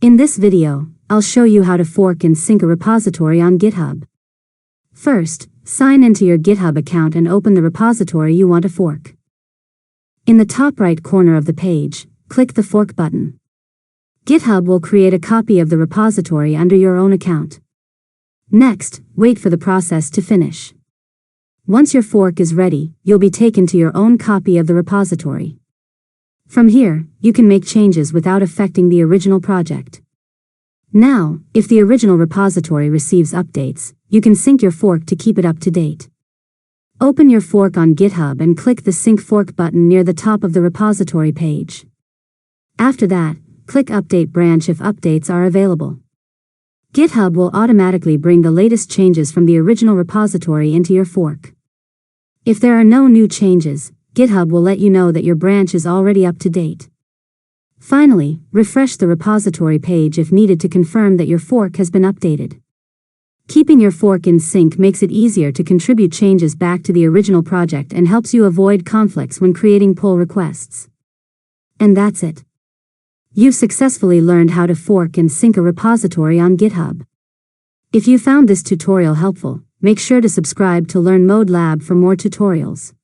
In this video, I'll show you how to fork and sync a repository on GitHub. First, sign into your GitHub account and open the repository you want to fork. In the top right corner of the page, click the Fork button. GitHub will create a copy of the repository under your own account. Next, wait for the process to finish. Once your fork is ready, you'll be taken to your own copy of the repository. From here, you can make changes without affecting the original project. Now, if the original repository receives updates, you can sync your fork to keep it up to date. Open your fork on GitHub and click the Sync Fork button near the top of the repository page. After that, click Update Branch if updates are available. GitHub will automatically bring the latest changes from the original repository into your fork. If there are no new changes, GitHub will let you know that your branch is already up to date. Finally, refresh the repository page if needed to confirm that your fork has been updated. Keeping your fork in sync makes it easier to contribute changes back to the original project and helps you avoid conflicts when creating pull requests. And that's it. You've successfully learned how to fork and sync a repository on GitHub. If you found this tutorial helpful, make sure to subscribe to Learn Mode Lab for more tutorials.